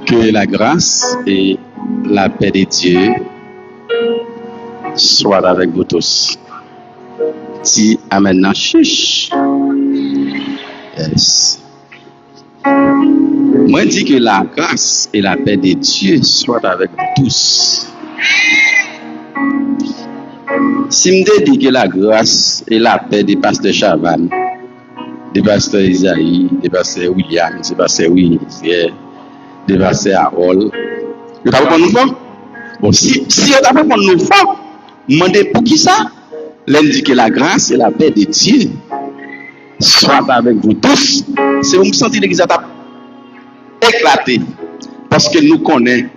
Que la grâce et la paix de Dieu soient avec vous tous. Si amen nan chiche. Yes. Moi dis que la grâce et la paix de Dieu soient avec vous tous. Si me dit que la grâce et la paix de pasteur Chavan, de pasteur Isaïe, de pasteur William, de pasteur William, de pasteur Harold, vous avez pas nous faire? Bon, si vous avez pas nous faire, demandez pour qui ça? L'un dit que la grâce et la paix de Dieu soient avec vous tous. C'est vous me sentez l'église a éclaté. Parce que nous connaissons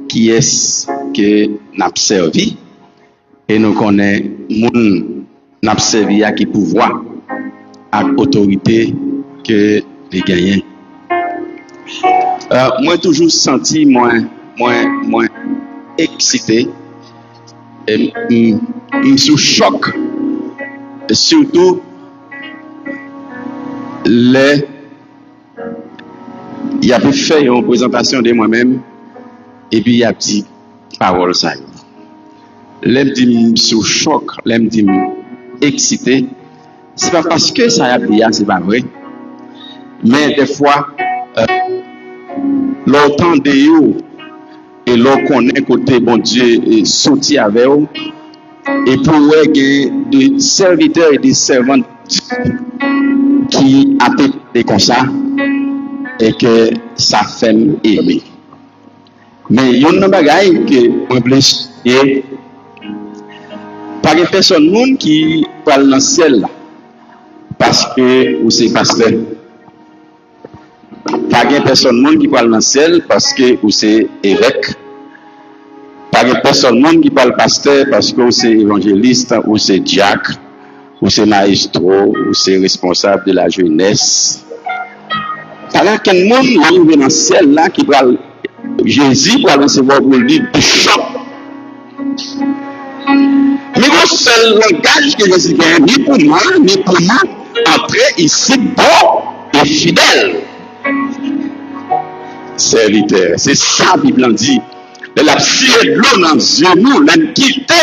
qui est-ce que nous avons servi. Et nous connaissons moun n'a servi à qui pouvoir à autorité que les gagnants. Moi toujours senti moins excité et sous choc et surtout il y a fait une présentation de moi-même et puis il y a dit parole ça. L'aime dit sous choc, l'aime dit excité. C'est pas parce que ça a dit, c'est pas vrai. Mais des fois, l'entend de vous et l'on connaît côté bon Dieu et sorti avec vous. Et pour vous, des serviteurs et des servantes qui appellent comme ça et que ça fait aimer. Mais il y a une bagaille que on blesse et pas de personne qui parle dans le ciel parce que vous c'est pasteur. Pas de personne qui parle dans le ciel parce que vous c'est évêque. Pas de personne qui parle pasteur parce que vous c'est évangéliste, ou c'est diacre, ou c'est maestro, ou c'est responsable de la jeunesse. Pas de quelqu'un qui arrive dans le ciel là qui parle Jésus pour recevoir pour lui bishop. Mais le seul langage que Jésus a, ni pour moi, entrer ici bon et fidèle. Serviteur. C'est ça la Bible dit. Elle a tiré de l'eau dans les yeux, nous, elle a quitté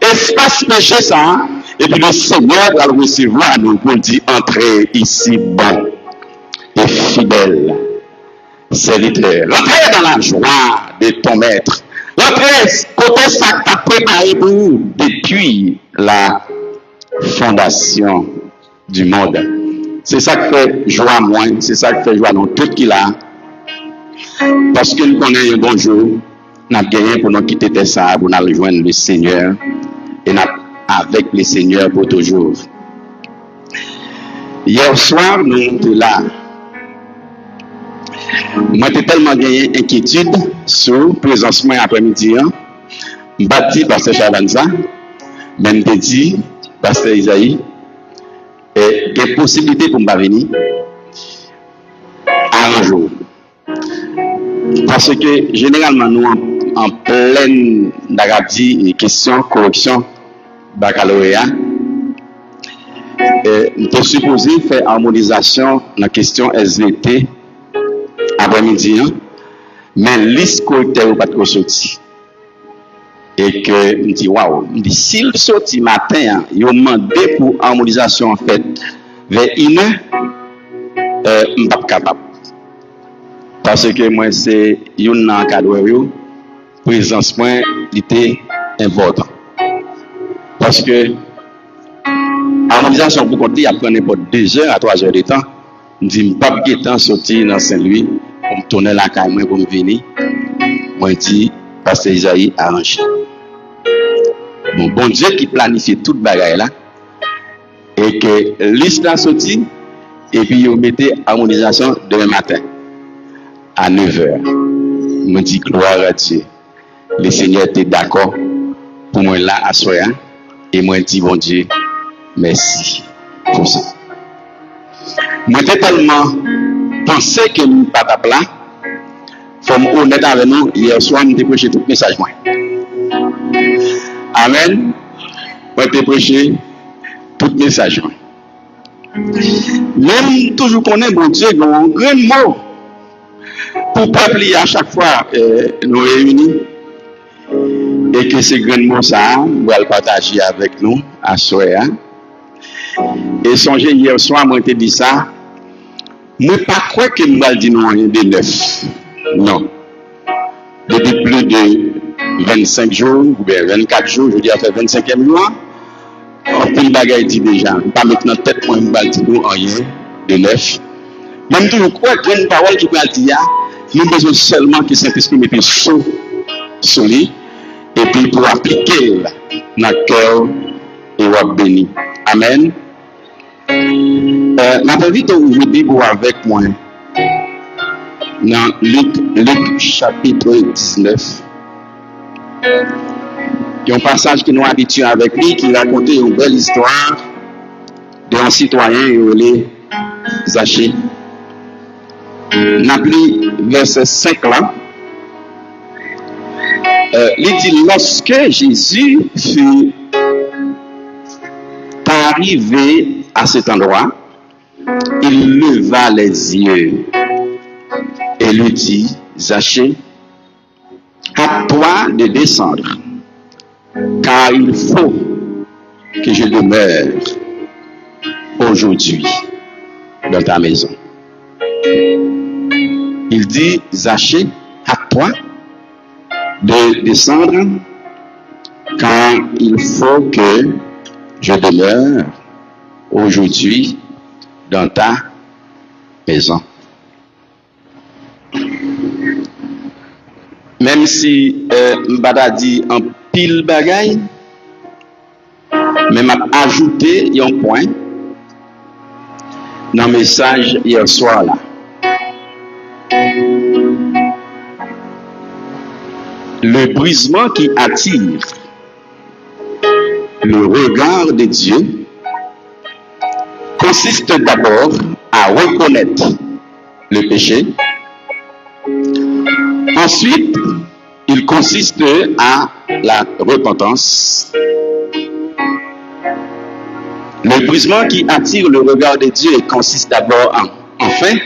espace péché ça, et puis le Seigneur va le recevoir nous pour dire entrer ici bon et fidèle. Serviteur. Entrez dans la joie de ton maître. Entrez côté ça que tu as préparé pour vous depuis la fondation du monde. C'est ça qui fait joie moi, c'est ça qui fait joie dans tout qui là. Parce que nous connaissons un bon jour, nous avons gagné pour nous quitter ça, pour nous rejoindre le Seigneur et nous avec le Seigneur pour toujours. Hier soir, nous étions là. Moi, j'ai tellement gagné inquiétude sur le présencement après-midi. Je me dit Pasteur Chavanza, même dit Pasteur Isaïe, et il y a des possibilités pour me venir à un jour. Parce que généralement, nous en pleine d'agadi question, correction, baccalauréat, nous sommes supposés faire harmonisation dans la question SVT après-midi, mais liste correcteur n'est pas de sorti. Et que je me dis, waouh, s'il sorti matin, il m'a demandé pour harmonisation en fait, vers 1 heure, je ne suis pas capable. Parce que moi, c'est un encadreur, présence point était important. Parce que harmonisation pour compter, il prend n'importe 2 heures à 3 heures de temps. Je dis, je ne pas de temps sortir dans Saint-Louis pour me tourner la caille pour me venir. Moi, je dis, Pasteur Isaïe arrange. Bon Dieu qui planifie toute bagaille là, et que liste la sortie, et puis vous mettez harmonisation demain matin à 9h. Je dis gloire à Dieu. Le Seigneur était d'accord pour moi là à soir, et moi dis bon Dieu, merci pour ça. Moi j'étais tellement pensé que nous pas là. Faut me honnête avec nous, hier soir nous prêché tout message moi. Amen. Moi t'ai prêché tout message moi. Même toujours connaît bon Dieu un grand mot Pour peuple, à chaque fois nous réunis et que ces grands mots ça, nous allons partager avec nous à soir. Et songez hier soir, moi je dit ça. Moi pas croire que nous allons dire non rien de neuf. Non. Depuis plus de 25 jours, ou bien 24 jours, je veux dire, fait 25e jour, on peut bagaille dit déjà. Pas maintenant tête pour nous dire non rien de neuf. Même toujours quoi, une parole qui peut dire, nous avons besoin seulement que Saint-Esprit mette sur lui, et puis pour appliquer dans le cœur et vous béni. Amen. Je m'invite aujourd'hui pour avec moi dans Luc chapitre 19. Il y a un passage que nous habituons avec lui qui raconte une belle histoire d'un citoyen et Zachée. Nous avons verset 5 là. Il dit lorsque Jésus fut arrivé à cet endroit, il leva les yeux et lui dit, Zachée, à toi de descendre, car il faut que je demeure aujourd'hui dans ta maison. Il dit, Zachée, à toi de descendre, car il faut que je demeure aujourd'hui dans ta maison. Même si m'bada dit en pile bagaille, mais m'a ajouté un point dans le message hier soir là. Le brisement qui attire le regard de Dieu consiste d'abord à reconnaître le péché. Ensuite, il consiste à la repentance. Le brisement qui attire le regard de Dieu consiste d'abord enfin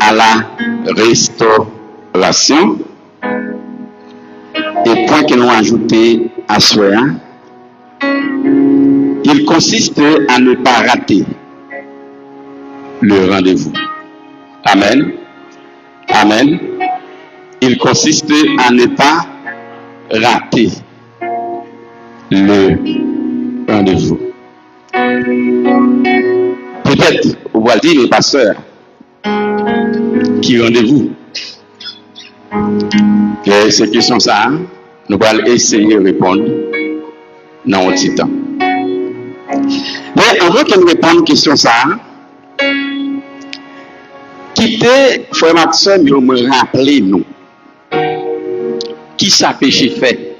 à la restauration. Et point que nous ajouté à soi, il consiste à ne pas rater le rendez-vous. Amen. Amen. Il consiste à ne pas rater le rendez-vous. Peut-être, vous allez dire, les pasteurs, qui rendez-vous? Et ces questions, ça, nous allons essayer de répondre dans un petit temps. Mais avant que nous répondions à question, ça, quittez, frère Mathieu, me rappeler nous. Qui ça péché fait?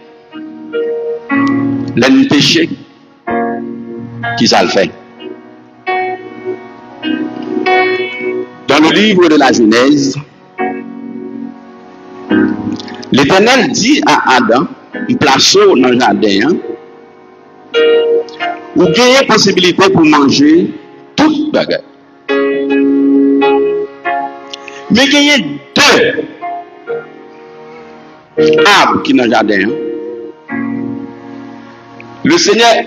L'un péché, qui ça le fait? Dans le livre de la Genèse, l'Éternel dit à Adam, place-le dans le jardin, ou gagnez possibilité pour manger toute bagarre. Mais gagnez deux arbres qui sont dans le jardin. Le Seigneur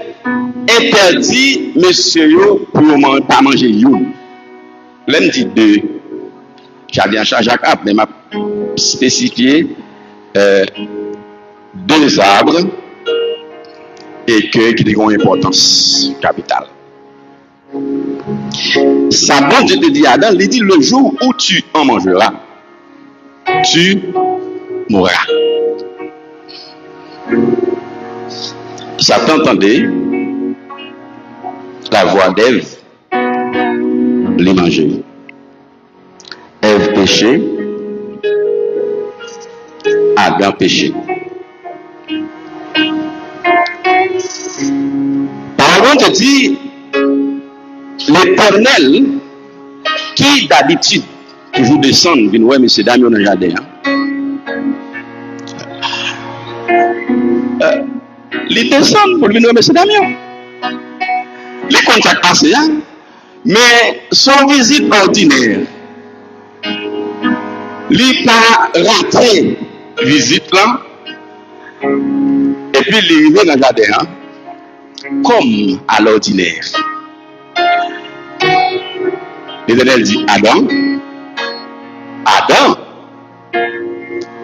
interdit, monsieur, pour ne pas manger une. L'un dit deux. Jardin à Jacques, mais m'a spécifié deux arbres et qui ont une importance capitale. Ça, bon Dieu te dit à Adam, il dit le jour où tu en mangeras, tu mourras. Satan entendait la voix d'Ève, les manger. Ève péché, Adam péché. Par contre, dit l'Éternel qui d'habitude toujours descend, vient voir M. Damien dans le jardin. Il descend pour venir voir M. Damien. Les contacts passés, Mais son visite ordinaire, il pas raté visite là, et puis il est dans le jardin, comme à l'ordinaire. L'Éternel dit, Adam, Adam,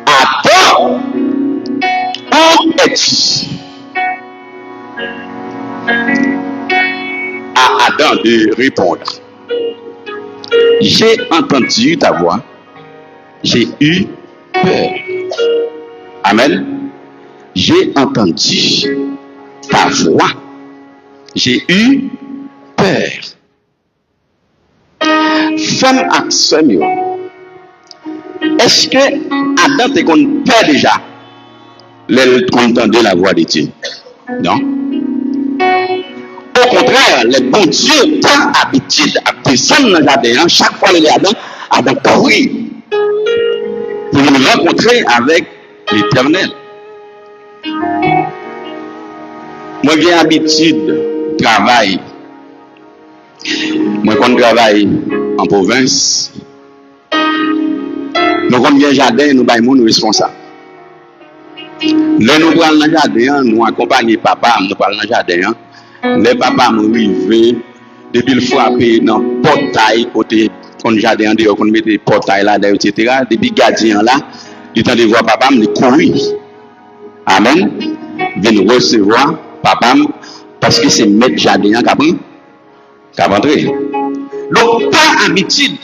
Adam, où es-tu? À Adam de répondre, j'ai entendu ta voix, j'ai eu peur. Amen. J'ai entendu ta voix, j'ai eu peur. Femme action, est-ce que Adam te qu'on peur déjà l'entendre la voix de Dieu? Non. Au contraire, le bon Dieu prend habitude à descendre dans le jardin. Chaque fois qu'il est Adam, Adam courir pour nous rencontrer avec l'Éternel. Moi, j'ai l'habitude de travailler. Moi, quand je travaille en province, nous avons un jardin, nous sommes responsables. Là, nous prenons le jardin, nous accompagnons papa, nous parlons dans le jardin. Les papas m'ont arrivé, depuis le frapper dans le portail, côté le jardin, on met le portail là, etc. Depuis le gardien là, du temps de voir papa, me courir. Amen. Venir recevoir papa, parce que c'est maître jardin qui a rentré. Donc, pas habitude,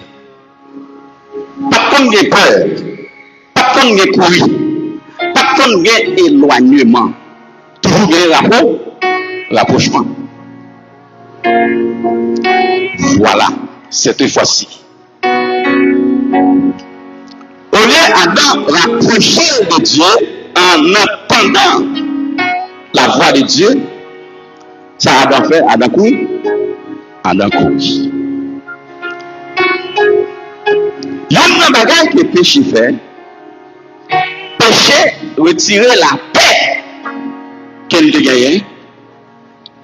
pas comme des peur, pas comme des courir, pas comme des éloignements, toujours des rapprochement. Voilà, cette fois-ci. Au lieu Adam rapprocher de Dieu en attendant la voix de Dieu, ça Adam fait, Adam court. Il y a un bagage que le péché fait. Péché retirer la paix qu'elle a gagnée.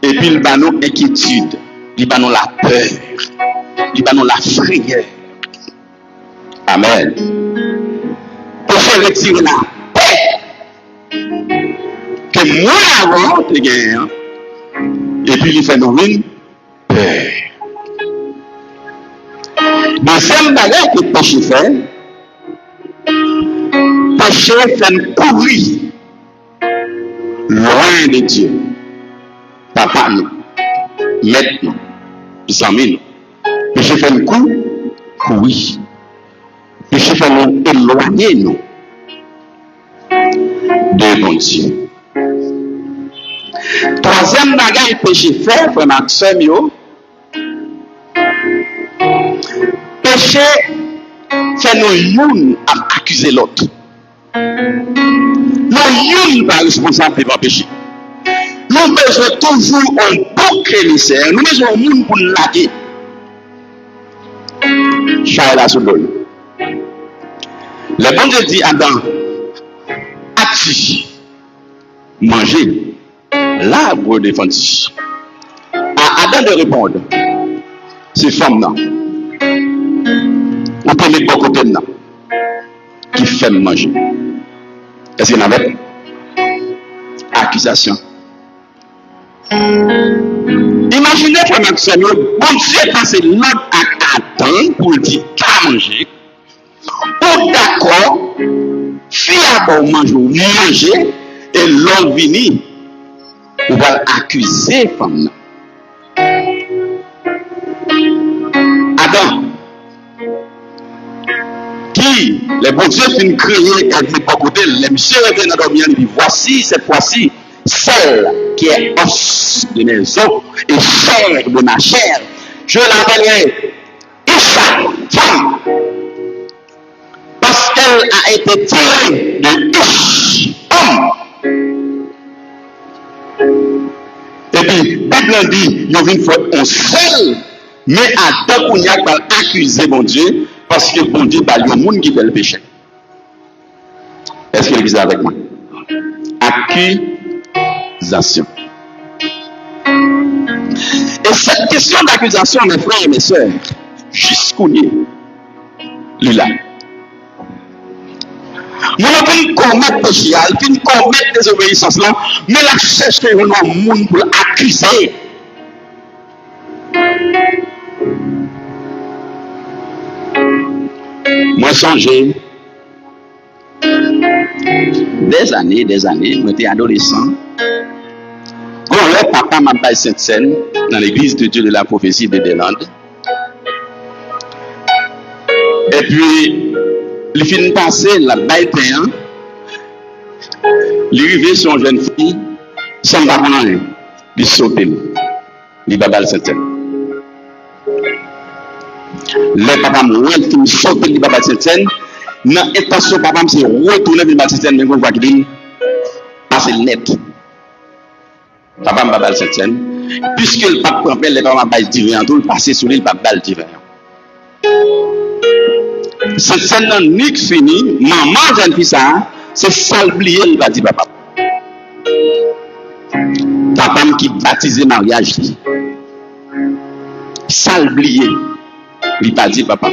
Et puis il va nous inquiétude, il va nous la peur, il va nous la frayeur. Amen. Péché retirer la paix que moi avant te gagne. Et puis il fait nous une peur. Deuxième bagage que le péché fait, péché fait courir loin de Dieu. Papa nous, maître nous, amis nous. Péché fait nous courir. Péché fait nous éloigner nous de mon Dieu. Troisième bagage péché fait, frère Maxime, péché fait nous youn à accuser l'autre. Nous youn pas responsable de péché. Nous besoin toujours un bon émissaire. Nous besoin un monde pour nous laguer. Chaïla Soudol. Le bon Dieu dit Adam, as-tu mangé l'arbre défendu? À Adam de répondre, c'est femme là. Vous prenez beaucoup de temps qui fait manger. Est-ce qu'il y en avait? Accusation. Imaginez que notre Seigneur, bon Dieu passe l'ordre à Adam pour dire qu'à manger. Ou d'accord, fille à bon manger, et l'homme vini, on va accuser femme. Adam, qui, les bons dieux finissent créer, elle dit pas côté, les messieurs reviennent dans le bien, il dit voici, cette fois-ci, celle qui est os de mes os et chair de ma chair, je l'appellerai Isha, femme, parce qu'elle a été tirée de Ish, homme. Et puis, Bible dit, il y a une fois on seul, mais Adam qu'on y a pas accusé mon Dieu, parce que bon Dieu, il y a un monde qui fait le péché. Est-ce que l'église est avec moi? Accusation. Et cette question d'accusation, mes frères et mes sœurs, jusqu'où il est là. Nous ne pouvons commettre péché, nous pouvons commettre désobéissance là, mais la cherche que nous avons pour accuser. Moi, songez, des années, moi j'étais adolescent. Quand le papa m'a fait cette scène dans l'église de Dieu de la prophétie de Deslandes. Et puis, il finit de passer la baille payant. Il arrive sur une jeune fille, sans pas rien. Il saute, il va balle cette scène. Le papa m'a dit qu'il saute, il va balle cette scène. Non, intention papa m'a dit retourner vers cette scène, mais on voit qu'il passe net. Papa m'a balle cette scène. Puisque le papa prend le papa m'a dit tout, il passe sur lui, il va balle divin. Cette scène là, nique fini, maman jeune fille ça, c'est ça oublié, il va dire papa. Papa qui baptisé mariage, ça oublié, il va dire papa.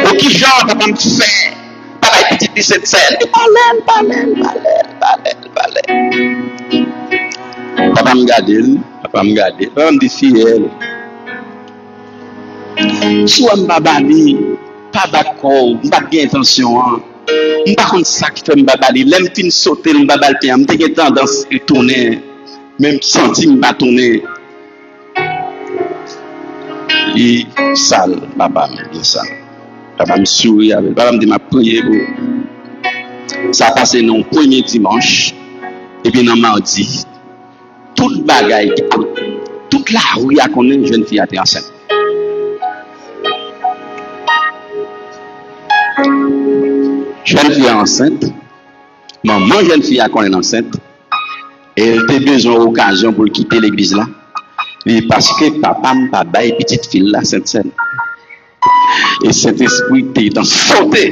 Au qui genre papa me fait, papa petit 17 scène, parler. Papa me garde, papa me dit fille. Soit m'babali, pas d'accord, m'pas bien intention. M'pas contre ça qui fait m'babali, l'aime fin sauter m'babal pied, m'te tendance à tourner, même senti m'pas tourner. Et sale, papa me sale. Papa me sourit avec, papa me dit m'a prier pour. Ça passe non premier dimanche et puis non mardi. Toute bagaille, toute la rue a connaît une jeune fille à terre enceinte. Jeune fille enceinte, maman jeune fille a connaît enceinte, et elle a besoin d'occasion pour quitter l'église là, parce que papa m'a baillé petite fille là, cette scène. Et cet esprit était dans sauté.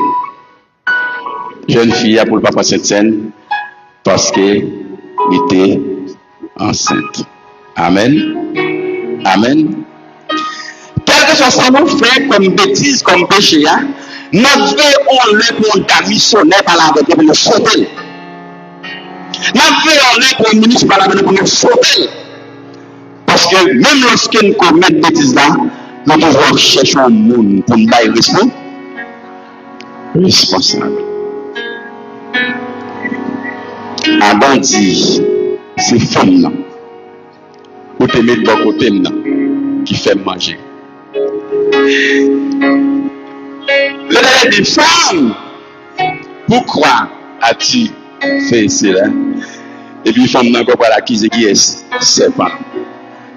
Jeune fille a pour le papa cette scène, parce qu'elle était enceinte. Amen. Amen. Quel que soit ça nous fait comme bêtise, comme péché, notre vie, on l'est pour un missionnaire par la vérité pour nous sauver. Notre vie, on l'est pour un ministre par la vérité pour nous sauver. Parce que même lorsque nous commettons des bêtises là, nous devons chercher un monde pour nous bailler responsable. Adam dit, c'est femme là, ou te mettre de côté là, qui fait manger. Les des femmes, pourquoi as-tu fait cela? Et puis, femme n'a pas l'accuser qui est serpent.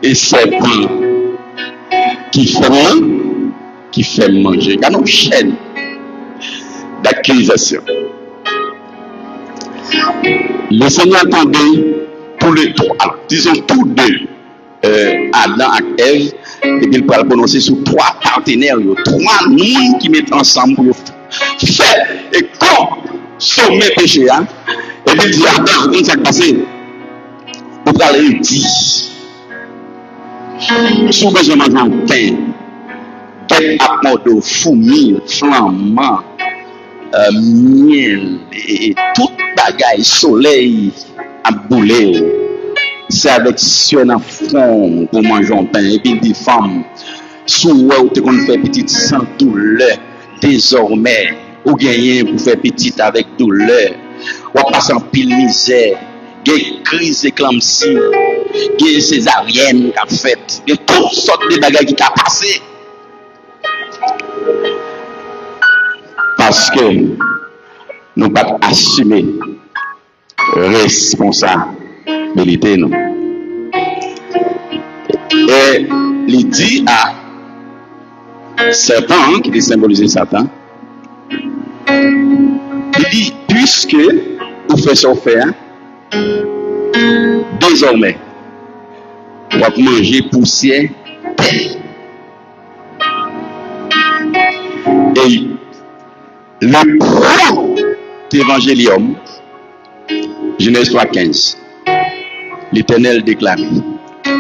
Et serpent qui fait manger. Il y a une chaîne d'accusation. Le Seigneur attendait pour les trois, alors, disons tous deux, Adam et Ève, et puis il peut prononcer sur trois partenaires, trois mondes qui mettent ensemble pour faire et consommer le péché. Hein? Et puis il dit Adam, comment ça passe? Pour parler, il dit si vous besoin de manger un pain, quelques apports de fourmis, flamants, miel et toute bagaille, soleil à bouler. C'est avec sueur dans fond pour manger un pain. Et puis, des femmes, sous où tu fais petite sans douleur, désormais, ou gagner pour faire petite avec douleur, ou passer en pile misère, des crises éclampsie, des césariennes qui a fait, de toutes sortes de bagages qui a passé. Parce que nous ne pouvons pas assumer responsabilité. Non. Et il dit à Satan, qui est symbolisé Satan, il dit, puisque vous faites ça faire, désormais, vous allez manger poussière, terre. Et le grand évangélium, Genèse 3:15, l'Éternel déclare,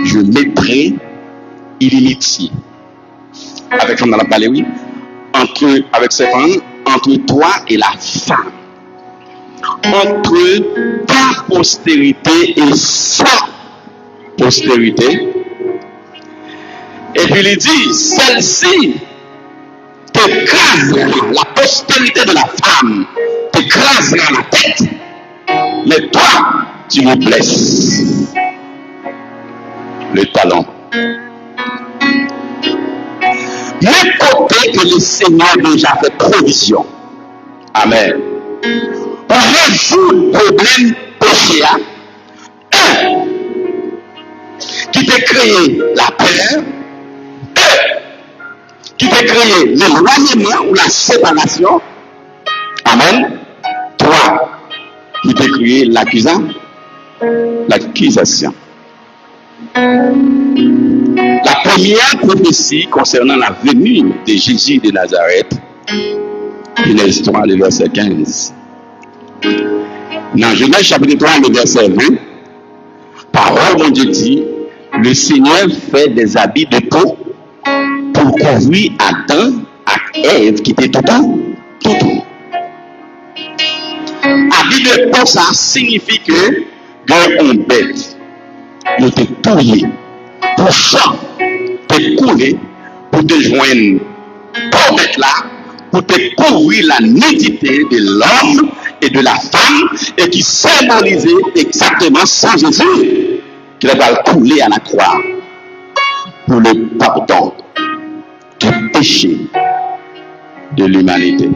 je mettrai inimitié. Avec on a parlé, oui, avec ses parents, entre toi et la femme, entre ta postérité et sa postérité. Et puis il dit, celle-ci t'écrasera, la postérité de la femme t'écrasera la tête, mais toi, tu me blesses le talon. Mais côté que le Seigneur déjà fait provision. Amen. Pour résoudre le problème péché, un, qui t'a créé la peur, qui t'a créé l'éloignement ou la séparation. Amen. Trois, qui t'a créé l'accusation. La première prophétie concernant la venue de Jésus de Nazareth, Genèse 3, le verset 15. Dans Genèse chapitre 3, le verset 20, parole de Dieu dit, le Seigneur fait des habits de peau pour couvrir Adam et Ève qui étaient tout temps. Habit de peau, ça signifie que on bête, il te touillé, pour ça, te couler, pour te joindre, pour mettre là, pour te couvrir la nudité de l'homme et de la femme, et qui symbolisait exactement sans Jésus, qui va couler à la croix pour le pardon du péché de l'humanité.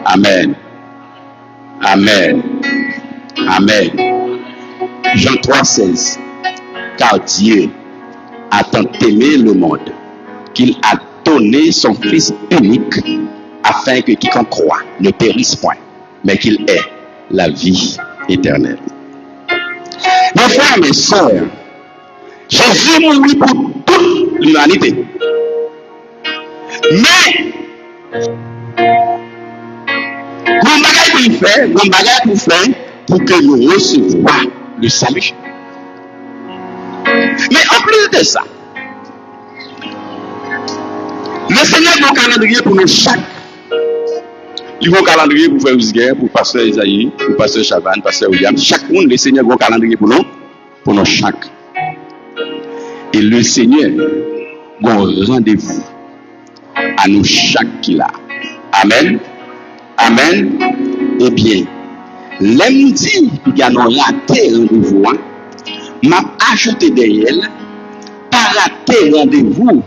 Amen. Amen. Amen. Jean 3,16. Car Dieu a tant aimé le monde qu'il a donné son Fils unique afin que quiconque croit ne périsse point, mais qu'il ait la vie éternelle. Mes frères, mes sœurs, Jésus mourut pour toute l'humanité. Mais, mon bagage pour faire pour que nous recevions le salut. Mais en plus de ça, le Seigneur a un calendrier pour nous chaque. Il a un calendrier pour faire Usguer, pour pasteur Isaïe, pour pasteur Chaban, pasteur William. Chaque monde, le Seigneur a un calendrier pour nous chaque. Et le Seigneur a un rendez-vous à nous chaque qui l'a. Amen. Amen. Eh bien, lundi, il y a un rendez-vous. M'a ajouté derrière, pas rater rendez-vous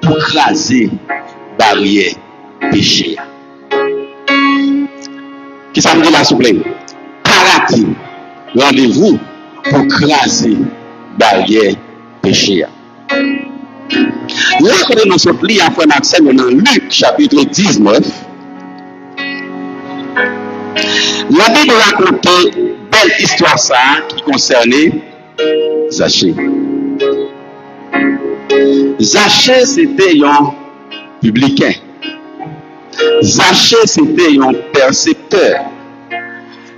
pour craser barrière péché. Qui ça veut dire là, s'il vous plaît? Pas rater rendez-vous pour craser barrière péché. Là, quand nous sommes liés à Frère Maxime dans Luc chapitre 19, la Bible raconte une belle histoire ça qui concernait Zachée. Zachée, c'était un publicain. Zachée, c'était un percepteur.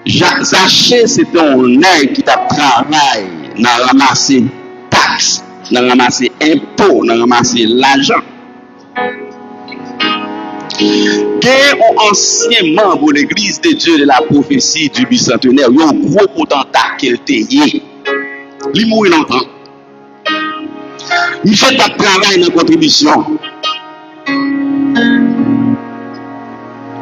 Zachée, c'était un nègre qui a travaillé dans ramasser taxes, dans ramasser impôts, dans ramasser l'argent. Qui est un ancien membre de l'église de Dieu de la prophétie du bicentenaire, il y a un gros potentat qu'il était. Il mourit longtemps. Il fait pas de travail dans la contribution.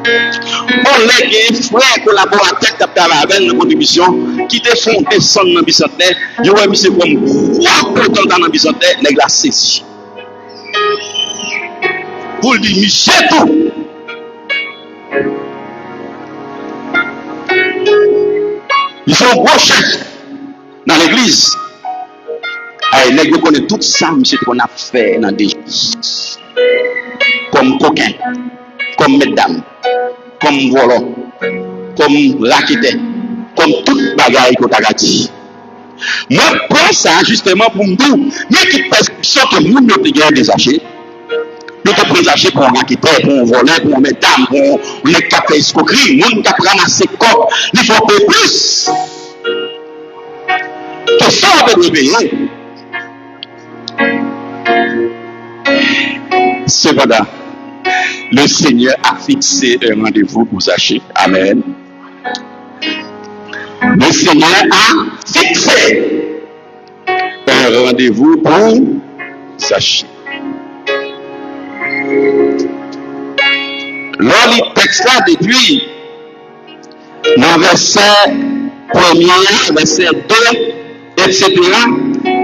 On a des frères collaborateurs qui travaillent avec la contribution, qui te font descendre dans le bicentenaire. Il y a un monsieur comme gros potentat dans le bicentenaire, les glaces saisi. Pour dire, monsieur tout. Ils sont gros chefs dans l'église. Les nègres connaissent tout ça, monsieur, qu'on a fait dans des choses. Comme coquin, comme mesdames, comme volant, comme raqueté, comme toute bagaille qu'on a dit. Moi, je prends ça justement pour me dire, mais qui prescription que nous ne pouvons désacher. Nous te prenons des pour un raqueteur, pour un voleur, pour un mesdames, pour les cafés escroqueries, nous ne pouvons ramasser corps, il faut payer plus. Que ça, on peut payer. Cependant, le Seigneur a fixé un rendez-vous pour Zachée. Amen. Le Seigneur a fixé un rendez-vous pour Zachée. Lors du texte là, depuis, dans verset 1er, verset 2, etc.,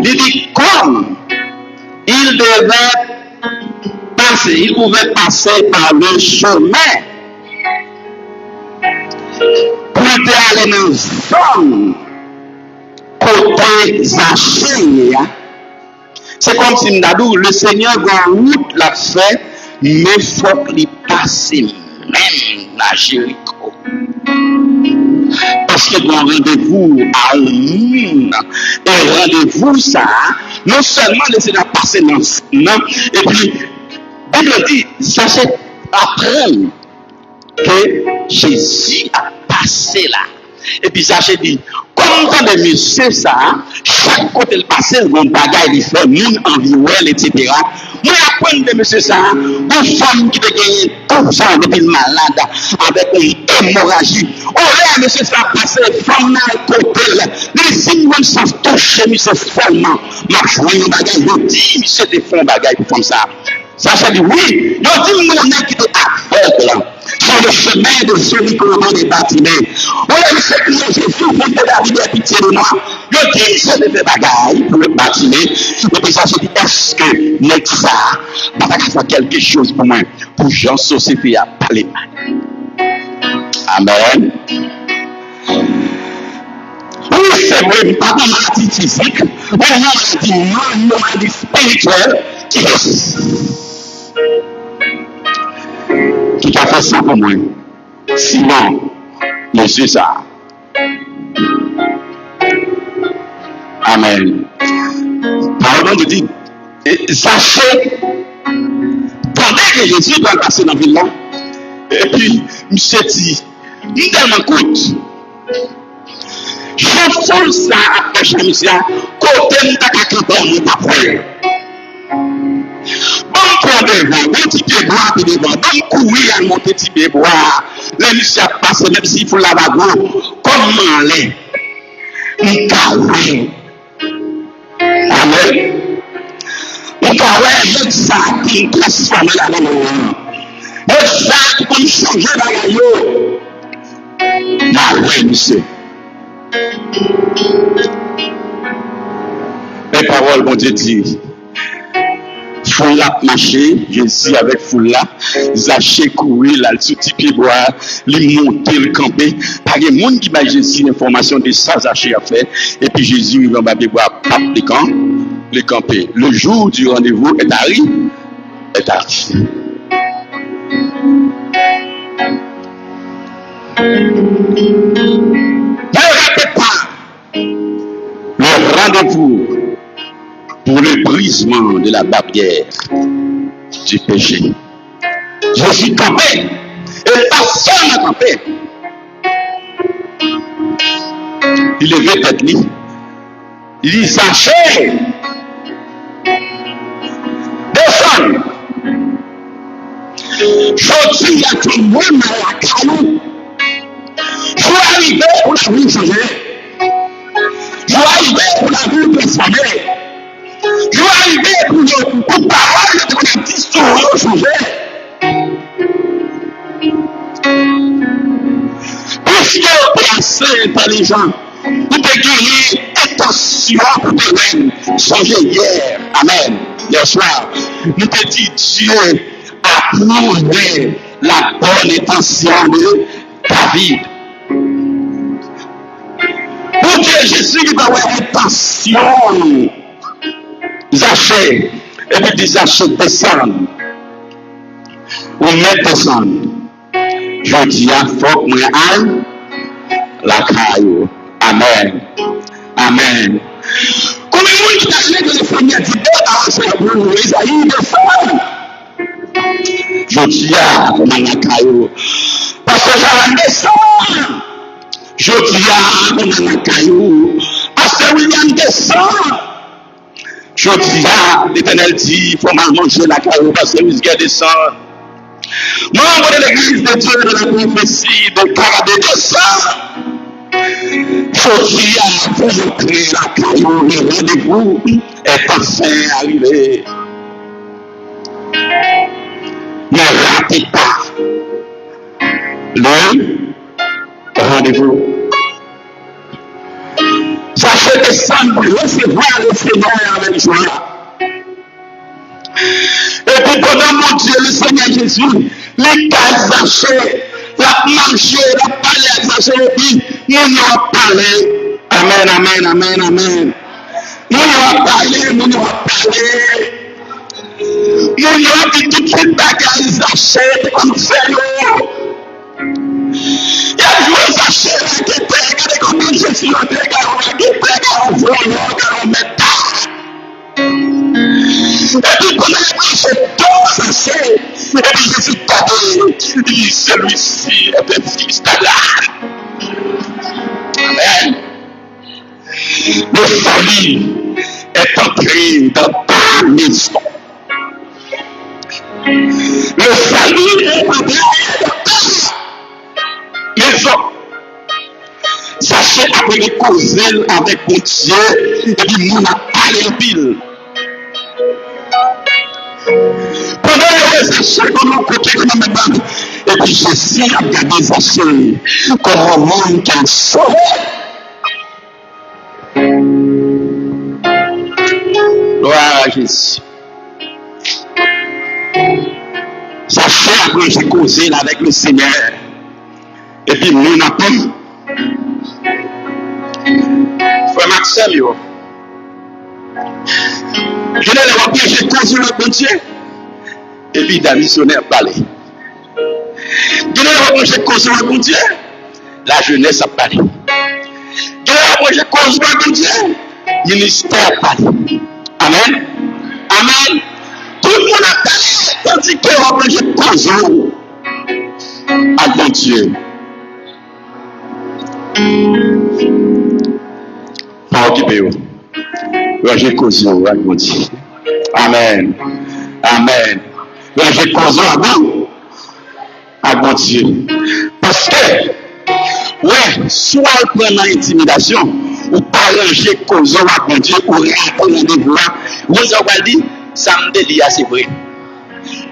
il dit comme il devait passer, il pouvait passer par le chemin pour aller dans la zone côté Zachée. C'est comme si le Seigneur dans la route l'a fait, mais il faut qu'il passe même à Jéricho. Parce que dans rendez-vous à un monde, et rendez-vous ça, non seulement le Seigneur passer dans non, et puis, Bible dit, sachez apprendre que Jésus a passé là. Et puis sachez dit, comme quand les messieurs ça, chaque côté le passé, le bon bagage, il fait monde environ, etc. Moi, apprendre de monsieur ça, une femme qui te gagne tout ça depuis malade, avec une hémorragie. Oh là, monsieur ça passé, femme dans le côté, les signes sont touchés, monsieur seulement. Marche, oui, un bagage, je dis, monsieur, te font bagage pour comme ça. Sachez dit, oui, je dis, mon mec qui est aveugle. Sur le chemin de celui que l'on est bâtimé. On a fait que Jésus pour la vie de pitié de moi. Je dis, c'est de bagaille pour le bâtimé. Et puis ça, je dis, est-ce que Nexa va faire quelque chose pour moi, pour Jean Société à parler. Amen. Oui, c'est vrai, pas de maladie physique, mais une maladie spirituelle qui a fait ça pour moi. Sinon, monsieur ça. Amen. Pardon de dire, sachez, pendant que Jésus va passer dans la ville là, et puis, monsieur dit, il tellement coûte. Je fous ça après chez monsieur, côté de ta campagne, ta frère. Bon point devant, bon petit pied bois, puis devant, bon courir à mon petit pied bois. Les monsieur passent, même s'il faut la bague, comment les m'kawé. Amen. M'kawé, je ça qui transforme la vie. Je ça qui peut changer la vie. Ah oui, monsieur. Les paroles, bon Dieu dit. Foule là marcher, Jésus avec foule là, Zachée courir là, sous petit pied bois, lui monter le camper. Pas de monde qui m'a Jésus l'information de ça Zachée a fait. Et puis Jésus il va bois pape les camps, le camper. Le jour du rendez-vous est arrivé. Ne répète pas le rendez-vous pour le brisement de la barrière du péché. Jésus campait, et personne n'a campé. Il levait tête lui. Il dit, Zachée, descends. Je dis à tout le monde à la caillou. Je suis arrivé pour la vie changer. Je suis arrivé pour la vie transformer. Je suis arrivé pour parole de mon histoire changer. Puisque vous êtes assez intelligent, vous avez gagné attention pour vous changer hier. Amen. Hier soir, nous avons dit Dieu a prouvé la bonne intention de David. Pour Dieu, Jésus il va avoir attention. Zachée, et puis dit Zachée, descendre. Ou mettre descendre. Je dis à faut que moi aille la caillou. Amen. Amen. Combien de monde qui a dit que les familles a dit c'est pour Isaïe descendre. Je dis à comment la caillou. Parce que j'allais descendre. Je dis à comment la caillou. Parce que William descend. Je dis, l'Éternel dit, il faut mal manger la caillou parce que le descend. Membre de l'église de Dieu de la prophétie de Carabé descend. Je dis, vous créer la caillou, le rendez-vous est enfin arrivé. Ne ratez pas le rendez-vous. Sachez que ça nous recevoir le Seigneur avec joie. Et puis pendant mon Dieu, le Seigneur Jésus, les cas sachés, la marché, la parler sachés, et puis nous allons parler. Amen, amen, amen, amen. Nous allons parler, nous allons parler. Nous allons dire toutes les bagages sachés, comme c'est nous. Il y a joué sachet, qui était, regardez comment je suis en dégât, qui était, on voit, on met et puis, quand il marche dans un sachet, et puis je suis tombé, il dit, celui-ci est un fils d'Allah. Amen. Le salut est entré dans ta maison. Le salut est entré dans ta maison. Sachez après les causer avec mon Dieu, et puis mon a parlé en pile. Pendant les sachets, comment côté, comment mesdames, et puis Jésus a gardé les sachets, comme un monde qu'elle sort. Gloire à Jésus. Sachez après j'ai causé avec le Seigneur, et puis nous n'avons Frère Maxime, yo. Je n'ai pas pu, j'ai causé le bon Dieu. Et puis, la missionnaire parlait. Je n'ai pas pu, j'ai causé le bon Dieu. La jeunesse a parlé. Je n'ai pas pu, j'ai causé le bon Dieu. Le ministère a parlé. Amen. Amen. Tout le monde a parlé. Tandis que j'ai causé à bon Dieu. Pas occupé. J'ai causé à bon Dieu. Amen. Amen. J'ai causé à bon Dieu. Parce que, ouais, soit on prend l'intimidation, ou pas ranger causé à bon Dieu, ou rater rendez-vous. Vous avez dit, ça me délie assez vrai.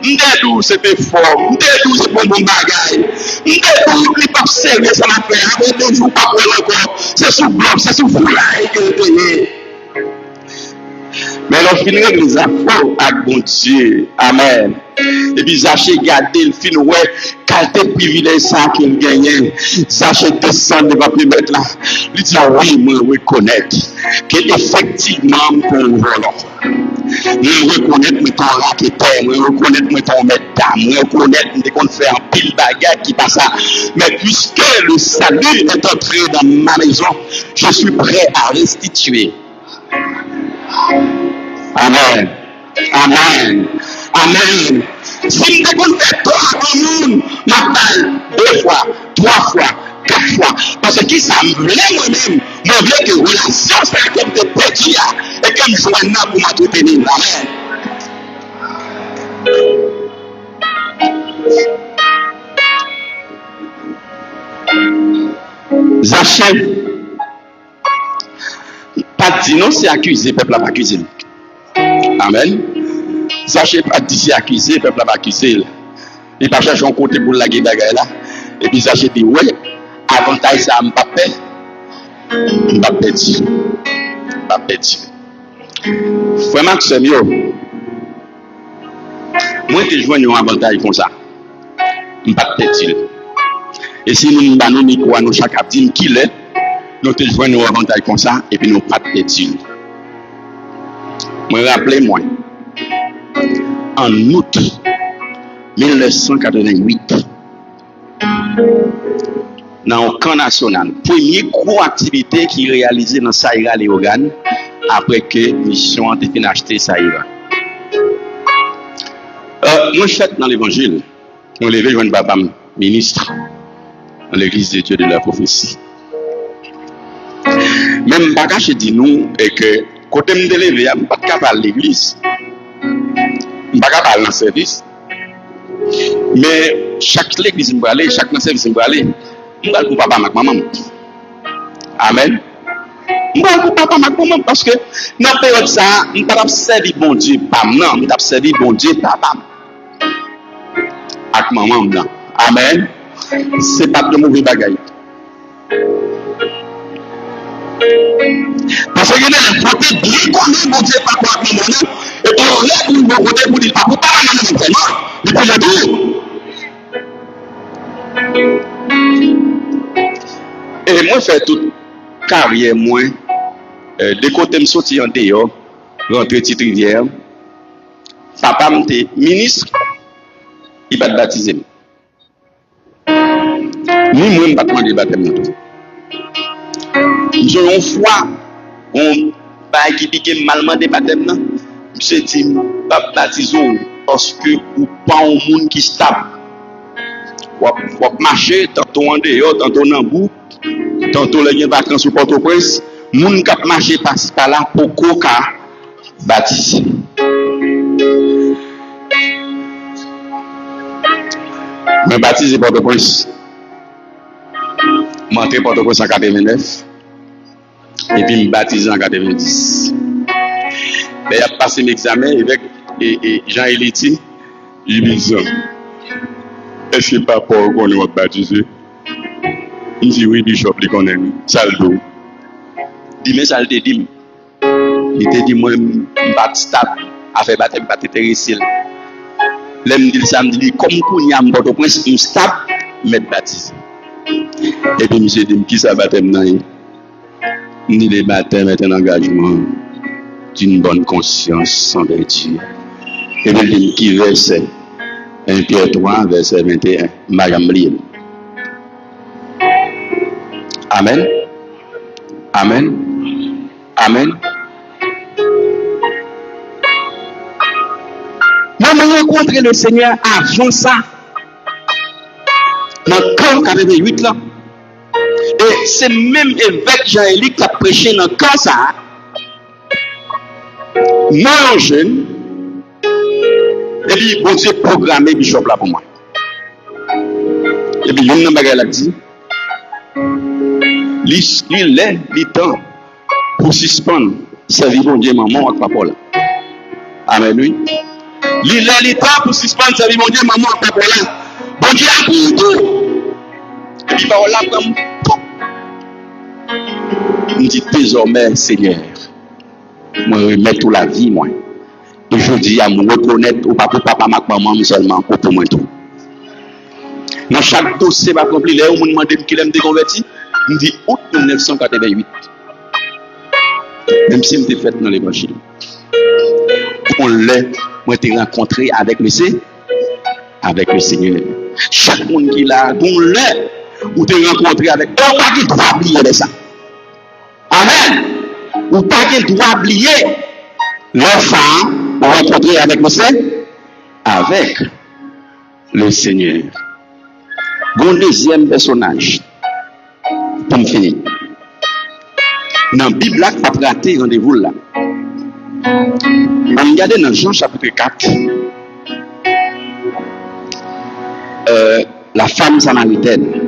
M'dedou c'était fort, m'dedou c'est bon bagage, m'dedou il pas sérieux ça m'a fait, avec deux jours pas encore, c'est sous bloc, c'est sous foulaille que le mais l'on finit les affaires avec bon Dieu, amen. Et puis Zaché garder le fin ouais, qualité privilège ça qu'il gagne, Zaché descend de va plus mettre là, il dit oui moi reconnaître que effectivement pour volant. Je reconnais que ton raqueteur, je reconnais que ton maître dame, je reconnais que qu'on fait un pile bagarre qui passe ça. Mais puisque le salut est entré dans ma maison, je suis prêt à restituer. Amen. Amen. Amen. Si je ne fais pas dans le monde, ma balle 2 fois, 3 fois, 4 fois. Parce que qui ça me voulait moi-même, je voulais que relation soit comme de petit et comme je sois là pour m'entretenir. Amen. Zaché, pas dit non, c'est accusé, peuple n'a pas accusé. Amen. Zaché, pas dit c'est accusé, peuple n'a pas accusé. Il va chercher un côté pour la guerre là. Et puis Zaché dit, ouais, avantage ça m'a pas fait. M'a perdu. M'a perdu. Frère Maxime, yo. Moi, je joue un avantage comme ça. M'a perdu. Et si nous nous micro nous chaque abdine qui l'est, nous te jouons un avantage comme ça et puis nous pas perdu. Moi, rappelez-moi, en août 1988, dans le camp national, première grosse activité qui est réalisée dans Saïra Léogane après que mission a été achetée Saïra. Moi, je suis dans l'évangile, on levé un papa ministre dans l'église de Dieu de la prophétie. Même bagage dit nous et que Côté me levé, je ne suis pas capable à l'église. Je ne suis pas capable dans le service. Mais chaque église me aller, chaque service me aller. Je vais pour papa et maman. Amen. Je vais pour papa et maman parce que dans la période ça, je ne vais pas servir bon Dieu pas non, je vais servir bon Dieu papa. Avec maman blanc. Amen. C'est pas de mauvais bagaille. Parce que le côté bien connu, mon Dieu, papa, et puis on lève le côté pour dire papa, maintenant, depuis le tout. Et moi, je fais toute carrière, moi, de côté me sortir en dehors, rentrer petite rivière. Papa m'était ministre, il va te baptiser. Ni moi, je ne vais pas demander le baptême. J'ai une fois, on va qui mal mandé baptême, je dis, pas baptiser parce que ou pas un monde qui se tape. Ou marcher, tantôt en dehors, tantôt en bout, tantôt les vacances au Port-au-Prince, moun qui marcher par là pour coca baptiser. Je baptise Port-au-Prince. Je suis entré Port-au-Prince en 89. Et puis, je me baptise en 90. J'ai passé mes examens avec Jean-Éliti. Il me dit, est-ce que papa qu'on est baptisé? Il me dit, oui, Bishop, il connaît. Saldo. Il me dit, ça le dit. Il te dit, moi, je baptise, à faire baptême, baptême terrestre. Là, me dit ça, me dit, comme qu'on y a un Port-au-Prince, je me baptise. Et puis, monsieur dit, qui ça baptême? Ni les baptêmes est un engagement d'une bonne conscience envers Dieu. Et puis, qui verset 1 Pierre 3, verset 21, Madame Liam. Amen. Amen. Amen. Moi, je rencontré le Seigneur avant ça. Dans le camp 88 là. Et c'est même évêque Jean-Élie qui a prêché dans le camp ça. Moi, jeune. Et puis, bon Dieu, programmé Bishop là pour moi. Et puis, il y a un dit. Il est temps pour suspendre servir bon Dieu, maman, avec papa là. Amen, oui. Il est temps pour suspendre servir bon Dieu, maman, avec papa là. Bon Dieu a pour tout. Et puis, on l'a comme tout. Il dit désormais, Seigneur, moi, je remets toute la vie, moi. Et je dis à me reconnaître au papa, maman, seulement, pour moi tout. Dans chaque dossier, je accompli, là où on me demande qu'il aime déconverti, il me dit août 1988. Même si je me fait dans l'évangile. On l'a, moi, été rencontré avec le Seigneur. Chaque monde qui l'a, on l'a, ou t'es rencontré avec, on pas qu'il doit oublier de ça. Amen. Ou pas qu'il doit oublier l'enfant rencontré avec le Seigneur. Avec le Seigneur. Bon deuxième personnage. Pour me finir. Dans la Bible, là, pas raté rendez-vous là. On regarde dans Jean chapitre 4. La femme samaritaine.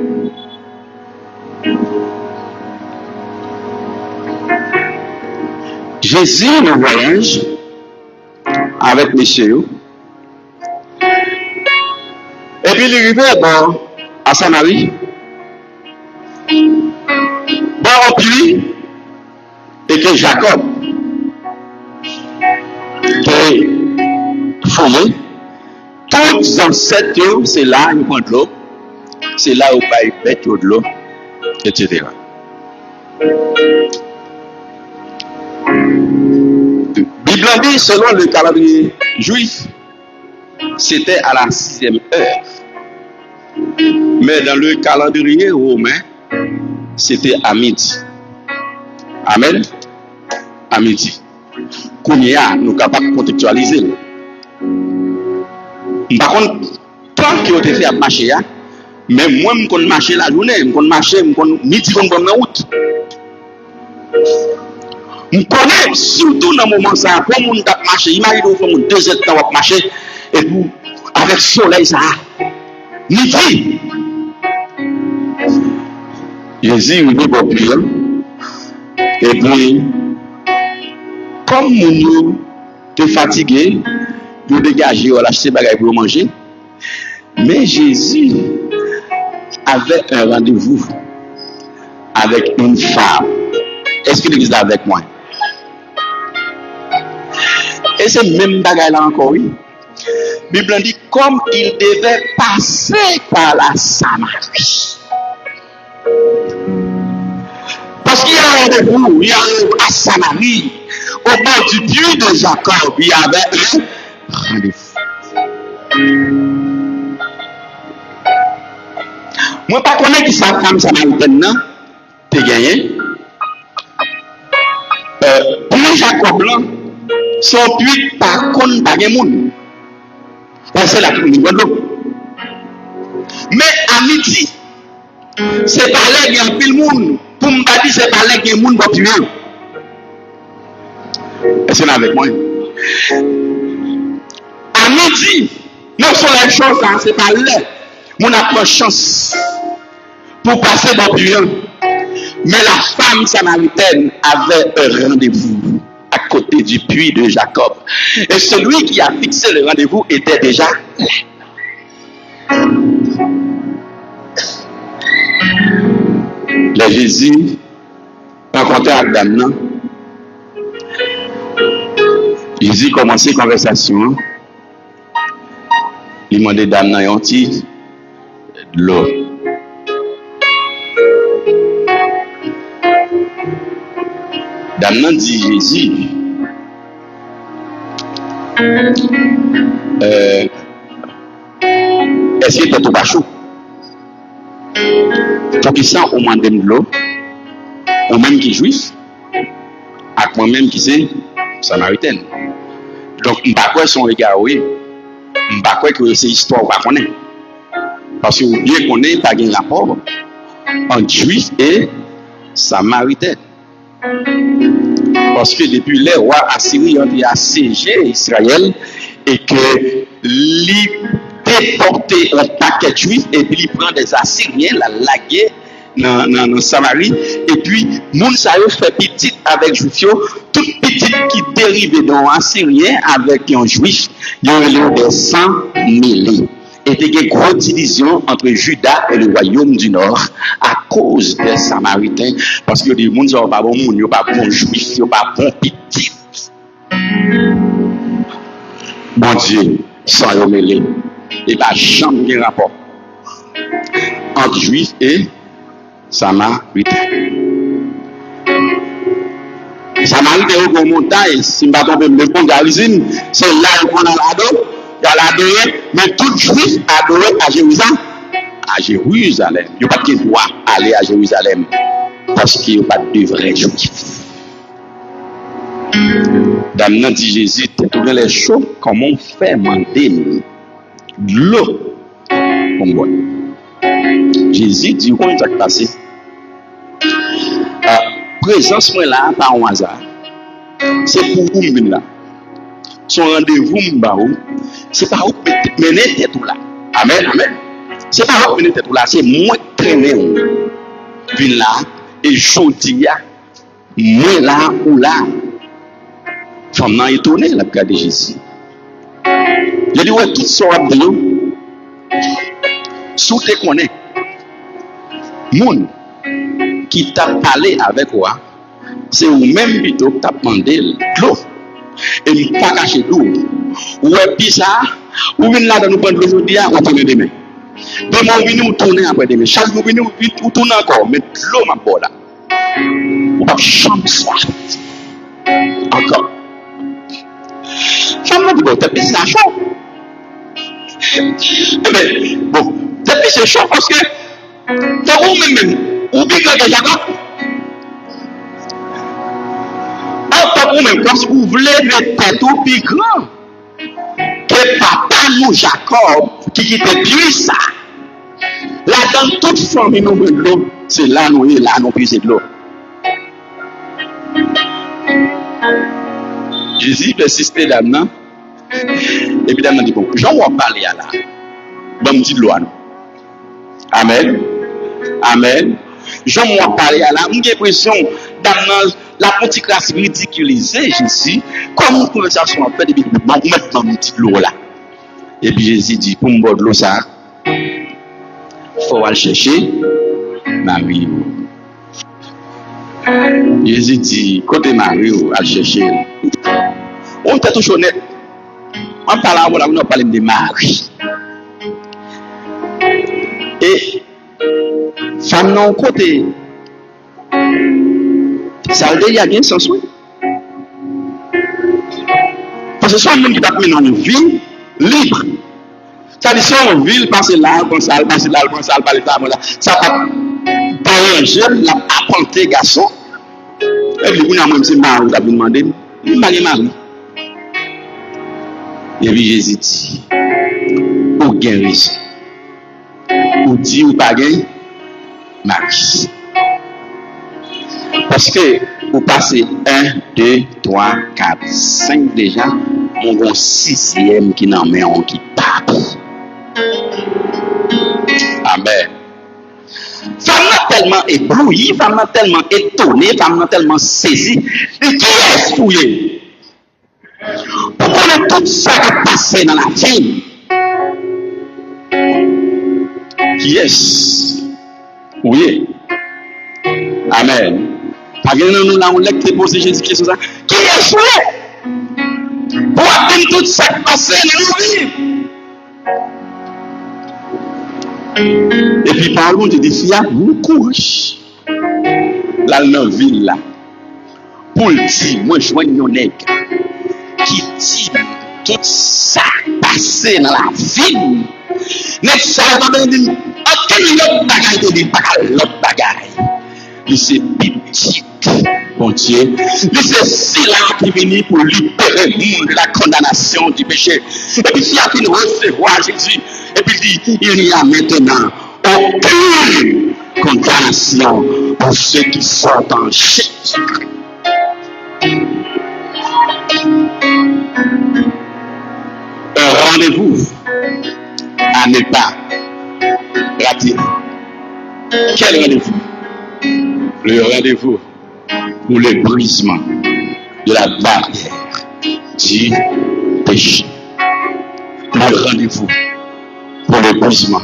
Jésus le voyage avec monsieur. Et puis il est arrivé à Samarie. Bon, puis, et que Jacob, qui est fouillé, tous les ancêtres, c'est là, ils prennent de l'eau, c'est là où ils pètent de l'eau, etc. Bible dit, selon le calendrier juif, c'était à la 6e heure. Mais dans le calendrier romain, c'était à midi. Amen. À midi. Kounia, nous sommes capables de contextualiser. Par contre, tant qu'il a été fait à marcher, mais moi, je peux marcher la journée, je peux marcher midi, je peux la route. Je connais surtout dans le moment ça, pour mon tap marcher, imaginez vous faites 2 heures de temps marcher et puis avec le soleil ça. Midi. Jésus il dit bon prière. Et puis comme nous te fatigué, pour dégager ou acheter bagaille pour manger, mais Jésus avait un rendez-vous avec une femme. Est-ce que l'église est avec moi? Et c'est même bagaille là encore, oui. La Bible dit comme il devait passer par la Samarie. Parce qu'il y a un rendez-vous, il y a un à Samarie, au bord du puits de Jacob, il y avait un rendez-vous. Moi, je ne connais pas qui sa femme samaritaine, tu as gagné. Pour Jacob, là, son puits par contre pas de monde. Parce que la niveau de l'eau. Mais à midi, c'est pas là qu'il y a un pile monde. Pour me dire, c'est pas là qu'il y a un monde pour tuer. Est-ce que vous avec moi? À midi, non seulement les choses, c'est pas là. On a pas chance pour passer dans le mais la femme samaritaine avait un rendez-vous à côté du puits de Jacob. Et celui qui a fixé le rendez-vous était déjà là. Le Jésus rencontrait Adam. Jésus commençait la conversation. Il demandait Adam un petit de l'eau. Adam dit Jésus, est-ce que tu es tout pas chaud? Pour qui ça, on demande de l'eau, ou même qui est juif, à moi-même qui c'est samaritaine. Donc, je ne sais pas son regard, oui. Je ne sais pas que c'est histoire qu'on connaît. Parce que vous bien connaissez, pas de rapport entre juif et samaritaine. Parce que depuis les rois assyriens ont assiégé Israël et que lui déporté un paquet de juifs et puis il prend des Assyriens, la laguer dans Samarie et puis moun sa yo fait petite avec juif toute petite qui dérive d'un Assyrien avec un juif, il y a des sangs mêlés. Et il y a une grosse division entre Juda et le royaume du Nord à cause des Samaritains. Parce que les gens ne sont pas bons, ils ne sont pas bons juifs, ils ne sont pas bons petits. Bon Dieu, sans y mêler. Et pas jamais de rapport entre juifs et Samaritains. Samaritains au montagne, si je ne me trompe pas, le pont d'Arizine, c'est là qu'on a l'ado. Il y a l'adoré, mais tout juif adoré à Jérusalem. À Jérusalem. Il n'y a pas de droit aller à Jérusalem. Parce qu'il n'y a pas de vrais juifs. Damnan dit Jésus, tu trouves les choses, comment on fait mander de l'eau. Jésus dit, comment ça passé? Présence moi là, par un hasard. C'est pour vous là. Son rendez-vous m'baou, c'est pas où mener tête là. Amen, amen. C'est pas où mener tête là, c'est moi traîner puis là et jodia moi là ou là. Femme nan étonné la regarder Jésus. Il dit ouais tout ça abdou. Sous te connaît. Moun qui t'a parlé avec toi, c'est ou même plutôt t'a demandé l'eau. Et nous pas cacher d'eau. Ou est puis ça, ou vient là dans nous prendre aujourd'hui, ou tourner demain. Demain on vient nous tourner après demain. Chaque jour on nous tourner encore, mais l'eau m'a pas là. Ou pas chambre soif. Encore. Chambre dit bon, depuis c'est chaud. Mais bon, depuis c'est chaud parce que t'as ou même ou bien que Jacob. Ou même comme si vous voulez mettre tout plus grand que papa nous Jacob qui était puissant. Là dans toute famille nous de l'eau, c'est là nous et là nous puisons de l'eau. Jésus persiste là-dedans. Et puis, il dit, bon, j'en vais parler à là. Bon, me dit de loi. Amen. Amen. J'en vais parler à là. J'ai l'impression, dans la petite classe ridiculisée, Jésus, comme une conversation en fait, et puis, bon, maintenant, une petite loi là. Et puis, Jésus dit, pour me boire de l'eau, ça, il faut aller chercher Marie. Jésus dit, côté Marie, aller chercher. On était toujours honnête. On parle on parle de Marie. Et femme non côté ça veut dire il y a bien sans souhait. Parce que c'est un monde qui va mener une vie libre. Ça dit si on vit passer là, passer là, parler là, ça va déranger l'apprenti garçon. Et puis on a même c'est Marie qui a demandé, Marie. Et puis Jésus dit, ou guérison, ou dit ou pas gain, Marie. Parce que vous passez 1, 2, 3, 4, 5 déjà, mon bon 6e qui n'en met en qui part. Amen. Femme n'a tellement ébloui, femme n'a tellement étonné, femme n'a tellement saisi. Et qui est fouillé? Pour connaître tout ça qui passe dans la vie. Qui est? Oui. Amen. Parce que nous avons lecté pour Jésus-Christ. Qui est fouillé? Pour atteindre tout ça qui passe dans la vie. Et puis parlons de des filles, vous courage. Là, dans la ville, là. Pour le dire, moi, je vois une nègre qui dit tout ça passé dans la vie. Mais ça va me dire, aucun autre bagaille de dire, pas l'autre bagaille. Il c'est petit, bon Dieu. Il c'est cela qui vient pour libérer le monde de la condamnation du péché. Et puis, s'il y a qui nous recevoir Jésus, et puis dit, il n'y a maintenant aucune condamnation pour ceux qui sont en Jésus-Christ. Un rendez-vous à ne pas rater. Quel rendez-vous? Le rendez-vous pour le brisement de la barrière du péché. Le rendez-vous pour le brisement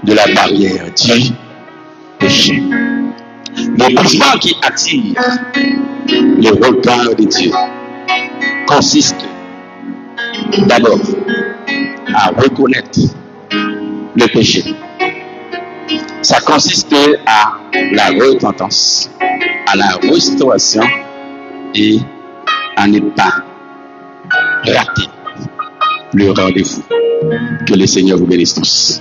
de la barrière du péché. Le brisement qui attire le regard de Dieu consiste d'abord à reconnaître le péché. Ça consiste à la repentance, à la restauration et à ne pas rater le rendez-vous. Que le Seigneur vous bénisse tous.